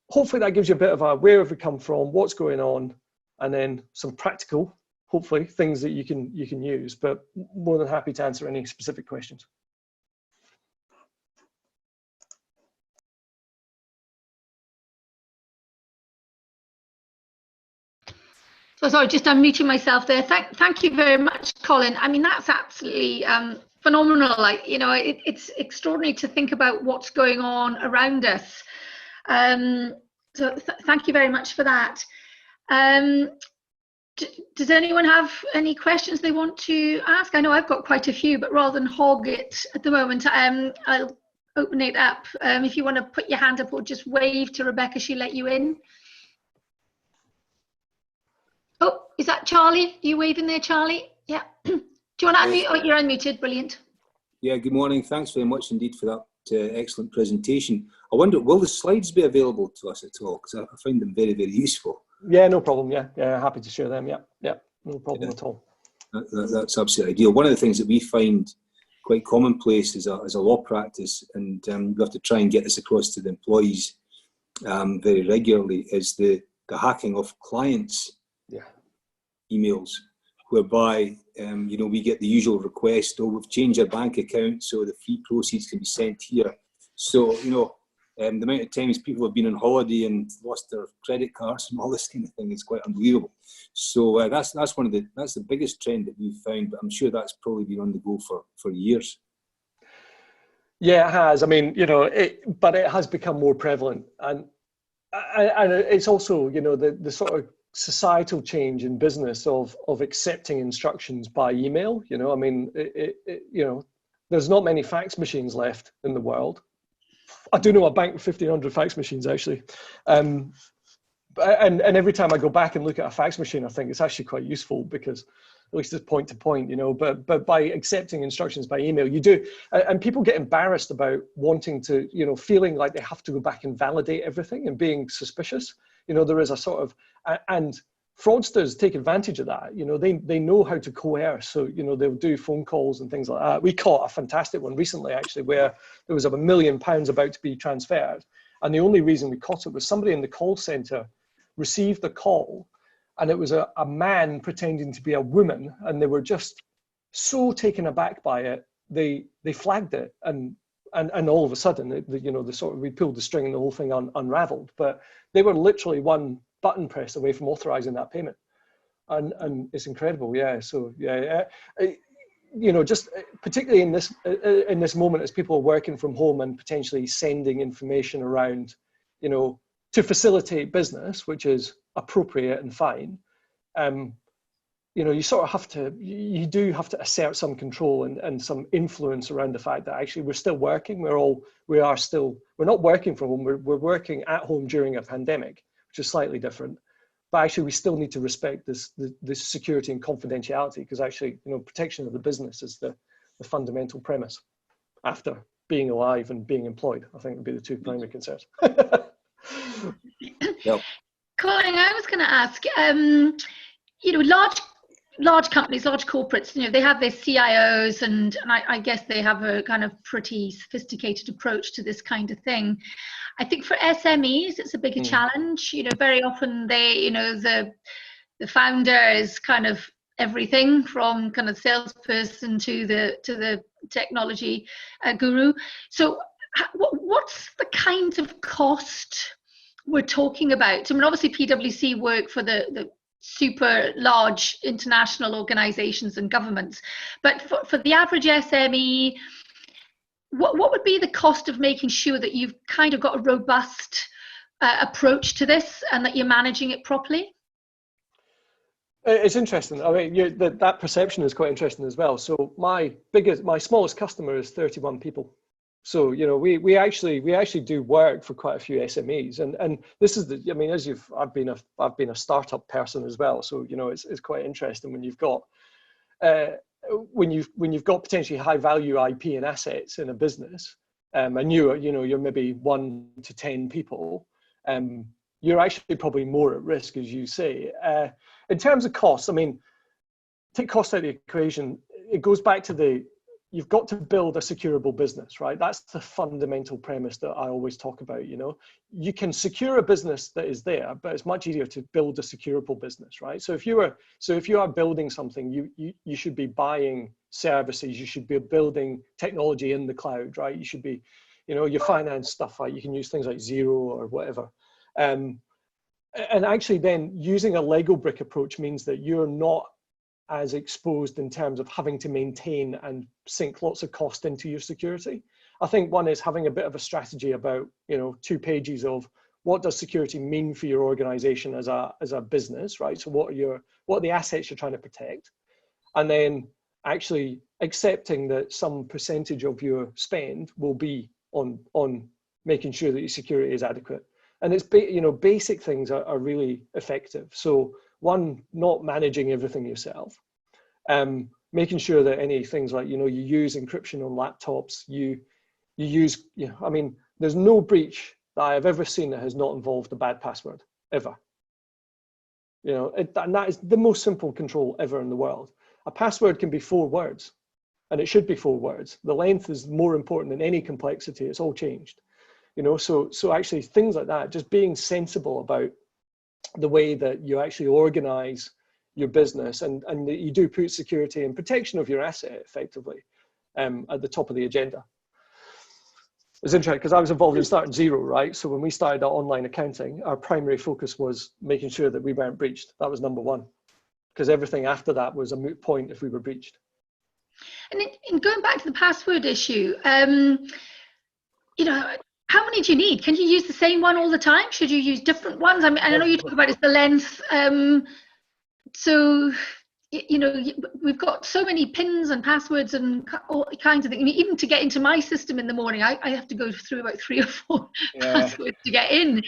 hopefully that gives you a bit of a where have we come from, what's going on, and then some practical, hopefully, things that you can use. But more than happy to answer any specific questions. So sorry, just unmuting myself there. Thank you very much, Colin. I mean, that's absolutely phenomenal. It's extraordinary to think about what's going on around us. So thank you very much for that. Does anyone have any questions they want to ask? I know I've got quite a few, but rather than hog it at the moment, I'll open it up. If you want to put your hand up or just wave to Rebecca, she'll let you in. Oh, is that Charlie? Are you waving there, Charlie? Yeah. Do you want to unmute? Oh, you're unmuted. Brilliant. Yeah, good morning. Thanks very much indeed for that excellent presentation. I wonder, will the slides be available to us at all? Because I find them very, very useful. Yeah, no problem. Yeah, happy to share them. Yeah, no problem at all. That's absolutely ideal. One of the things that we find quite commonplace as a law practice, and we have to try and get this across to the employees very regularly, is the hacking of clients' emails, whereby we get the usual request, oh, we've changed our bank account so the fee proceeds can be sent here. So the amount of times people have been on holiday and lost their credit cards and all this kind of thing is quite unbelievable. So that's the biggest trend that we've found, but I'm sure that's probably been on the go for years. Yeah, it has. I mean, but it has become more prevalent, and it's also, the sort of societal change in business of accepting instructions by email. I mean, there's not many fax machines left in the world. I do know a bank with 1,500 fax machines, actually. And every time I go back and look at a fax machine, I think it's actually quite useful, because at least it's point to point, but by accepting instructions by email, you do. And people get embarrassed about wanting to, feeling like they have to go back and validate everything and being suspicious. There is a sort of, and fraudsters take advantage of that. They know how to coerce. So, they'll do phone calls and things like that. We caught a fantastic one recently, actually, where there was £1 million about to be transferred. And the only reason we caught it was somebody in the call center received a call, and it was a man pretending to be a woman. And they were just so taken aback by it. They flagged it. And all of a sudden, we pulled the string and the whole thing unraveled. But they were literally one button press away from authorizing that payment, and it's incredible. Yeah. So just particularly in this moment, as people are working from home and potentially sending information around, to facilitate business, which is appropriate and fine. You do have to assert some control and some influence around the fact that actually we're still working. We're not working from home. We're working at home during a pandemic, which is slightly different. But actually, we still need to respect this security and confidentiality, because actually, protection of the business is the fundamental premise after being alive and being employed. I think would be the two primary concerns. Yep. Colin, I was going to ask, large large companies, large corporates, you know, they have their CIOs, and I guess they have a kind of pretty sophisticated approach to this kind of thing. I think for SMEs, it's a bigger challenge. You know, very often they, you know, the founder is kind of everything from kind of salesperson to the technology guru. So what's the kind of cost we're talking about? I mean, obviously PwC work for the super large international organizations and governments, but for the average SME, what would be the cost of making sure that you've kind of got a robust approach to this and that you're managing it properly? It's interesting. I mean, that perception is quite interesting as well. So my smallest customer is 31 people. So, you know, we actually do work for quite a few SMEs, and this is I mean, I've been a startup person as well. So, you know, it's quite interesting when you've got when you've got potentially high value IP and assets in a business, and you're maybe 1 to 10 people, you're actually probably more at risk, as you say. In terms of costs, I mean, take cost out of the equation. It goes back to you've got to build a securable business, right? That's the fundamental premise that I always talk about. You know, you can secure a business that is there, but it's much easier to build a securable business, right? So if you are building something, you should be buying services, you should be building technology in the cloud, right? You should be, you know, your finance stuff, right? You can use things like Xero or whatever. And actually then using a Lego brick approach means that you're not as exposed in terms of having to maintain and sink lots of cost into your security. I think one is having a bit of a strategy about, you know, 2 pages of what does security mean for your organization as a business, right? So what are the assets you're trying to protect? And then actually accepting that some percentage of your spend will be on making sure that your security is adequate. And it's, you know, basic things are really effective. So one, not managing everything yourself, making sure that any things like, you know, you use encryption on laptops, you use, you know, I mean, there's no breach that I have ever seen that has not involved a bad password, ever. You know, and that is the most simple control ever in the world. A password can be 4 words, and it should be 4 words. The length is more important than any complexity. It's all changed. You know, so actually things like that, just being sensible about the way that you actually organize your business and that you do put security and protection of your asset effectively at the top of the agenda. It's interesting because I was involved in starting Xero, right? So when we started our online accounting, our primary focus was making sure that we weren't breached. That was number 1, because everything after that was a moot point if we were breached. And in going back to the password issue, you know, how many do you need? Can you use the same one all the time? Should you use different ones? I mean, I know you talk about it's the length. So, you know, we've got so many pins and passwords and all kinds of things. I mean, even to get into my system in the morning, I have to go through about 3 or 4 passwords to get in.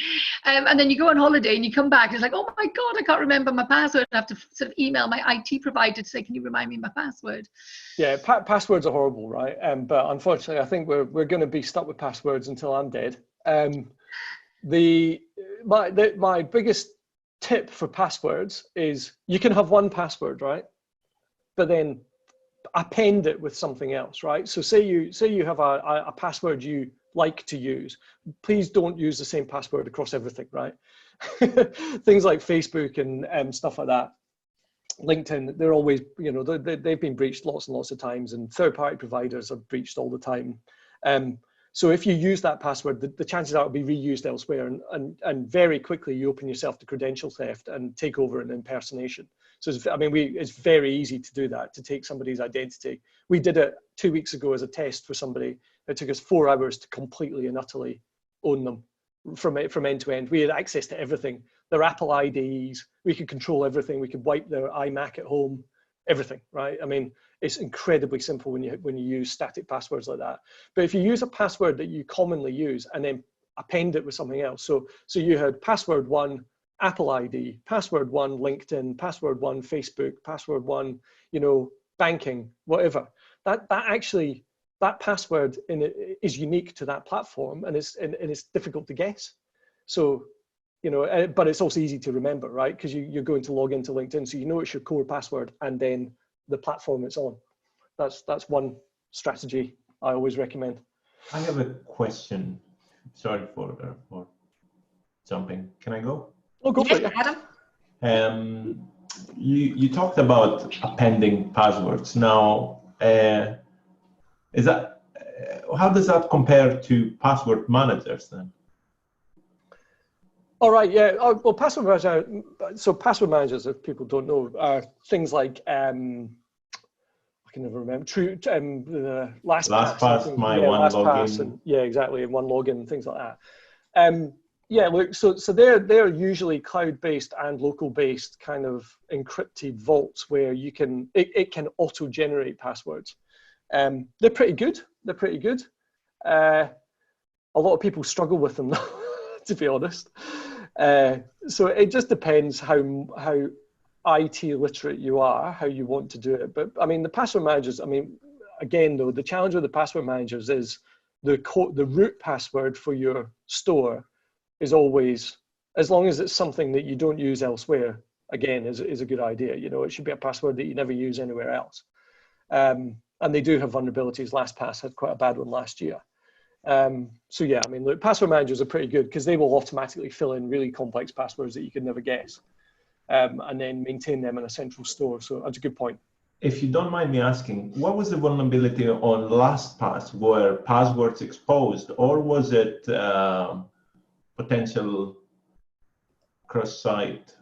And then you go on holiday and you come back, and it's like, oh my God, I can't remember my password. I have to sort of email my IT provider to say, can you remind me my password? Yeah, passwords are horrible, right? But unfortunately, I think we're going to be stuck with passwords until I'm dead. My biggest tip for passwords is you can have one password, right? But then append it with something else, right? So say you have a password you like to use. Please don't use the same password across everything, right? Things like Facebook and stuff like that. LinkedIn, they're always, you know, they've been breached lots and lots of times, and third-party providers are breached all the time. So if you use that password, the chances are it'll be reused elsewhere, and very quickly you open yourself to credential theft and takeover and impersonation. So it's very easy to do that, to take somebody's identity. We did it 2 weeks ago as a test for somebody. It took us 4 hours to completely and utterly own them from end to end. We had access to everything. Their Apple IDs, we could control everything. We could wipe their iMac at home, everything, right? I mean, it's incredibly simple when you use static passwords like that. But if you use a password that you commonly use and then append it with something else, so you had password 1 Apple ID, password 1 LinkedIn, password 1 Facebook, password 1, you know, banking, whatever. That password is unique to that platform, and it's difficult to guess. So you know, but it's also easy to remember, right? Because you're going to log into LinkedIn, so you know it's your core password and then the platform it's on. That's one strategy I always recommend. I have a question. Sorry for jumping. Can I go? Oh, go for it. Yeah. Adam. You talked about appending passwords. Now, is that how does that compare to password managers then? All right, yeah. Well, password manager. So password managers, if people don't know, are things like I can never remember. LastPass, login. And, yeah, exactly, and one login and things like that. Yeah, look, so they're usually cloud-based and local-based kind of encrypted vaults where you can it can auto-generate passwords. They're pretty good. They're pretty good. A lot of people struggle with them, to be honest. So it just depends how IT literate you are, how you want to do it. But I mean, the password managers, I mean, again, though, the challenge with the password managers is the root password for your store is always, as long as it's something that you don't use elsewhere, again, is a good idea. You know, it should be a password that you never use anywhere else. And they do have vulnerabilities. LastPass had quite a bad one last year. So yeah, I mean, look, password managers are pretty good because they will automatically fill in really complex passwords that you could never guess, and then maintain them in a central store. So that's a good point. If you don't mind me asking, what was the vulnerability on LastPass? Were passwords exposed, or was it potential cross-site?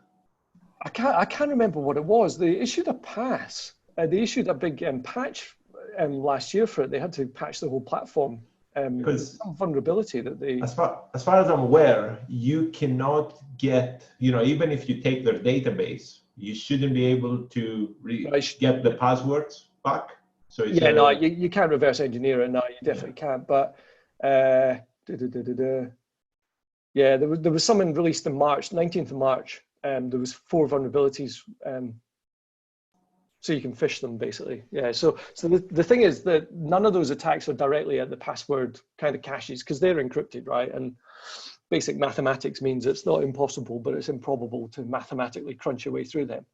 I can't remember what it was. They issued a pass. They issued a big patch last year for it. They had to patch the whole platform. Because some vulnerability that they... As far as I'm aware, you cannot get, you know, even if you take their database, you shouldn't be able to get the passwords back. So it's no, you can't reverse engineer it. No, you definitely can't. But yeah, there was something released in March, 19th of March. There was 4 vulnerabilities. So you can phish them basically. Yeah. So the thing is that none of those attacks are directly at the password kind of caches because they're encrypted, right? And basic mathematics means it's not impossible, but it's improbable to mathematically crunch your way through them.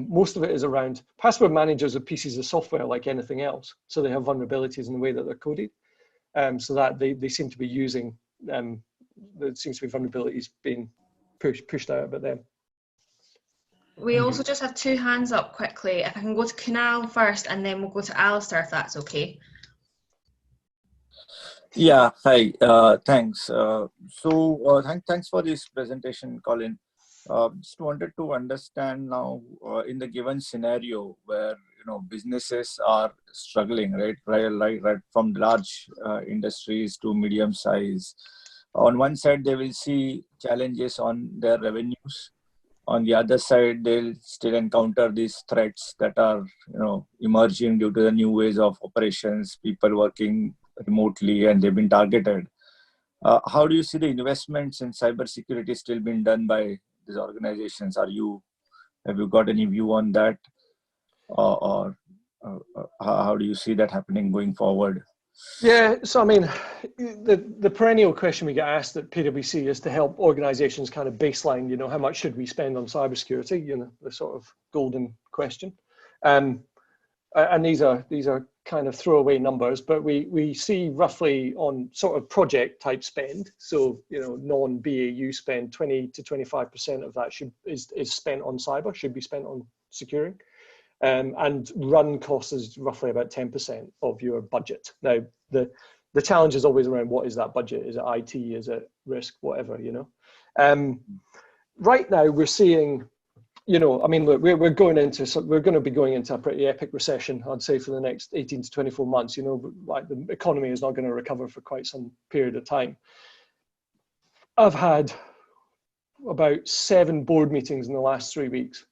Most of it is around password managers are pieces of software like anything else. So they have vulnerabilities in the way that they're coded. So that they seem to be using, there seems to be vulnerabilities being pushed out about them. We also just have 2 hands up quickly. If I can go to Kunal first and then we'll go to Alistair, if that's okay. Yeah, hi, thanks. Thanks for this presentation, Colin. Just wanted to understand now in the given scenario where, you know, businesses are struggling, right from large industries to medium size. On one side, they will see challenges on their revenues. On the other side, they'll still encounter these threats that are, you know, emerging due to the new ways of operations, people working remotely, and they've been targeted. How do you see the investments in cybersecurity still being done by these organizations? Have you got any view on that, or how do you see that happening going forward? Yeah, so I mean, the perennial question we get asked at PWC is to help organizations kind of baseline, you know, how much should we spend on cybersecurity, you know, the sort of golden question. And these are kind of throwaway numbers, but we see roughly on sort of project type spend. So, you know, non-BAU spend, 20 to 25% of that is spent on cyber, should be spent on securing. And run costs is roughly about 10% of your budget. Now, the challenge is always around what is that budget? Is it IT? Is it risk? Whatever, you know. Right now, we're seeing, you know, I mean, look, we're going to be going into a pretty epic recession, I'd say, for the next 18 to 24 months. You know, like the economy is not going to recover for quite some period of time. I've had about 7 board meetings in the last 3 weeks.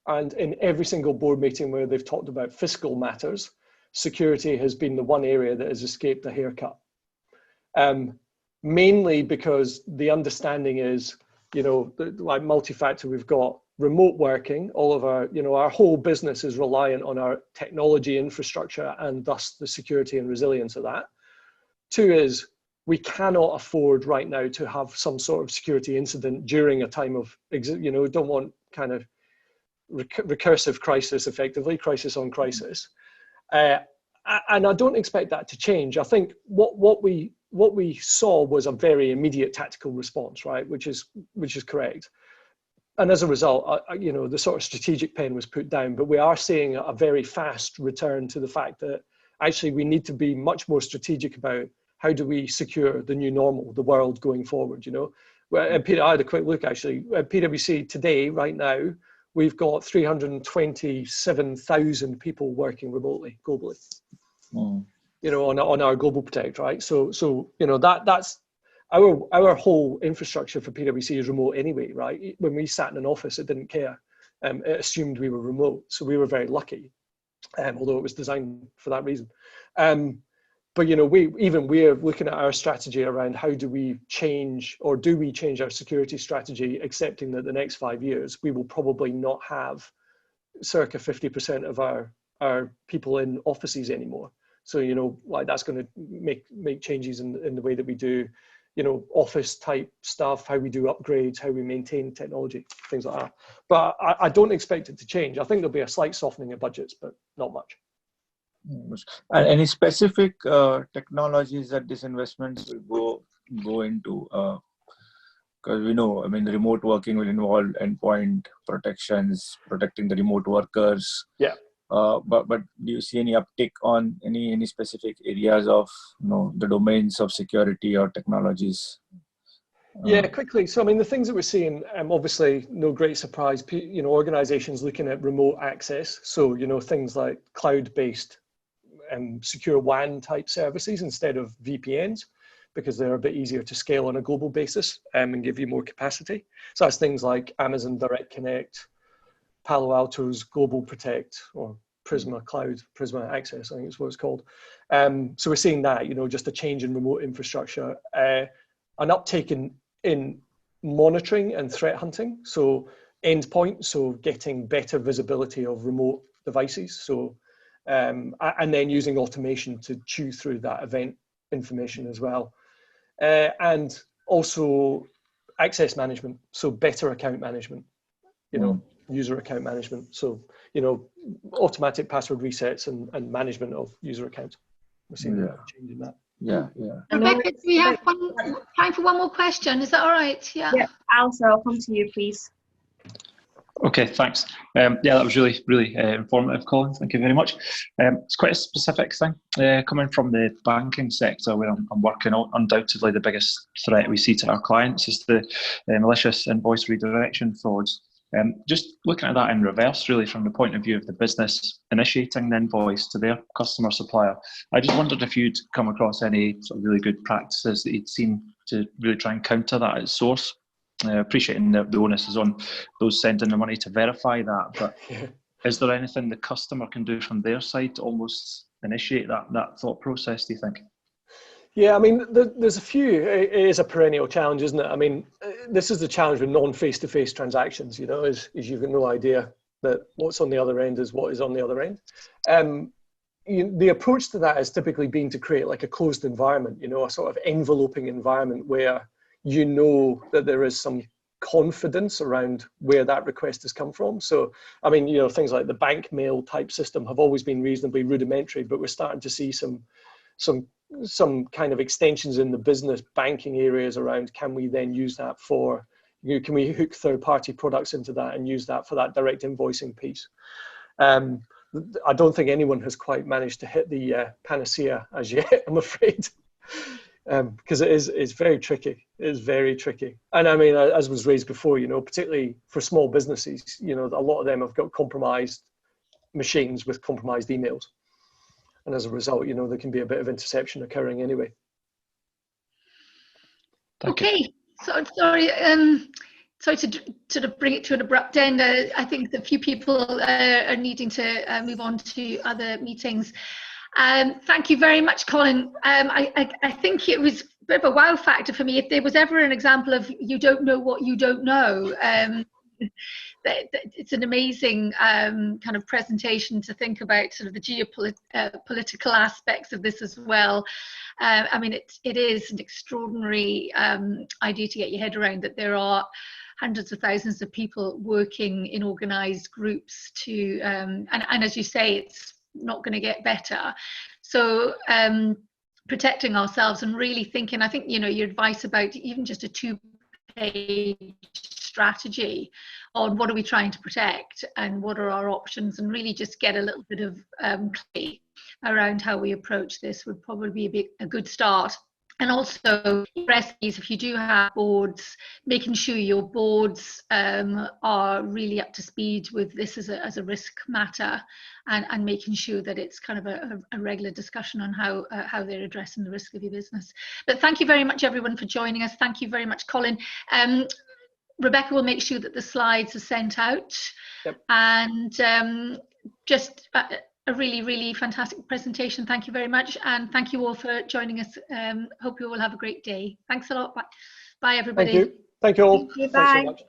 And in every single board meeting where they've talked about fiscal matters, security has been the one area that has escaped a haircut. Mainly because the understanding is, you know, like multi-factor, we've got remote working, all of our, you know, our whole business is reliant on our technology infrastructure and thus the security and resilience of that. 2 is we cannot afford right now to have some sort of security incident during a time of, don't want kind of recursive crisis, effectively, crisis on crisis. And I don't expect that to change. I think what we saw was a very immediate tactical response, right, which is correct. And as a result, the sort of strategic pen was put down, but we are seeing a very fast return to the fact that actually we need to be much more strategic about how do we secure the new normal, the world going forward, Well, I had a quick look actually. At PWC today, right now, we've got 327,000 people working remotely globally, on our Global Protect, right? So that's our whole infrastructure for PWC is remote anyway, right? When we sat in an office, it didn't care. It assumed we were remote. So we were very lucky, although it was designed for that reason. But we're looking at our strategy around how do we change, or do we change our security strategy, accepting that the next 5 years we will probably not have circa 50% of our people in offices anymore. So that's going to make changes in the way that we do, office type stuff, how we do upgrades, how we maintain technology, things like that. But I don't expect it to change. I think there'll be a slight softening of budgets, but not much. And any specific technologies that this investment will go into? Because we know, the remote working will involve endpoint protections, protecting the remote workers. Yeah. But do you see any uptick on any specific areas of the domains of security or technologies? Yeah, quickly. So the things that we're seeing, obviously, no great surprise. Organizations looking at remote access. So things like cloud-based secure WAN type services instead of VPNs, because they're a bit easier to scale on a global basis and give you more capacity. So that's things like Amazon Direct Connect, Palo Alto's Global Protect, or Prisma Cloud, Prisma Access, I think is what it's called. So we're seeing that, just a change in remote infrastructure, an uptake in monitoring and threat hunting. So endpoint, so getting better visibility of remote devices. So and then using automation to chew through that event information as well. And also access management, so better account management, user account management. So, automatic password resets and management of user accounts. We're seeing a change in that. Yeah. Rebecca, do we have time for one more question? Is that all right? Yeah. Alistair, I'll come to you, please. Okay, thanks. That was really informative, Colin. Thank you very much. It's quite a specific thing. Coming from the banking sector, where I'm working on, undoubtedly the biggest threat we see to our clients is the malicious invoice redirection frauds. Just looking at that in reverse, really, from the point of view of the business initiating the invoice to their customer supplier, I just wondered if you'd come across any sort of really good practices that you'd seen to really try and counter that at source. Appreciating the onus is on those sending the money to verify that, but is there anything the customer can do from their side to almost initiate that thought process, do you think? Yeah, there's a few. It is a perennial challenge, isn't it? This is the challenge with non-face-to-face transactions, is you've got no idea that what's on the other end is what is on the other end. The approach to that is typically being to create like a closed environment, a sort of enveloping environment where that there is some confidence around where that request has come from. So, things like the bank mail type system have always been reasonably rudimentary, but we're starting to see some kind of extensions in the business banking areas around, can we then use that for, can we hook third-party products into that and use that for that direct invoicing piece? I don't think anyone has quite managed to hit the panacea as yet, I'm afraid. Because it's very tricky. It is very tricky. And as was raised before, particularly for small businesses, a lot of them have got compromised machines with compromised emails. And as a result, there can be a bit of interception occurring anyway. Okay, so sorry to bring it to an abrupt end. I think a few people are needing to move on to other meetings. Thank you very much, Colin. I think it was a bit of a wow factor for me. If there was ever an example of you don't know what you don't know, it's an amazing kind of presentation to think about sort of the geopolitical aspects of this as well. I mean, it is an extraordinary idea to get your head around, that there are hundreds of thousands of people working in organised groups to, and as you say, it's not going to get better. So protecting ourselves and really thinking, I think, you know, your advice about even just a 2-page strategy on what are we trying to protect and what are our options, and really just get a little bit of clarity around how we approach this would probably be a good start. And also, recipes, if you do have boards, making sure your boards are really up to speed with this as a risk matter, and making sure that it's kind of a regular discussion on how they're addressing the risk of your business. But thank you very much, everyone, for joining us. Thank you very much, Colin. Rebecca will make sure that the slides are sent out. Yep. And just a really, really fantastic presentation. Thank you very much. And thank you all for joining us. Hope you all have a great day. Thanks a lot. Bye, everybody. Thank you. Thank you all. Thank you. Thanks so Bye. much.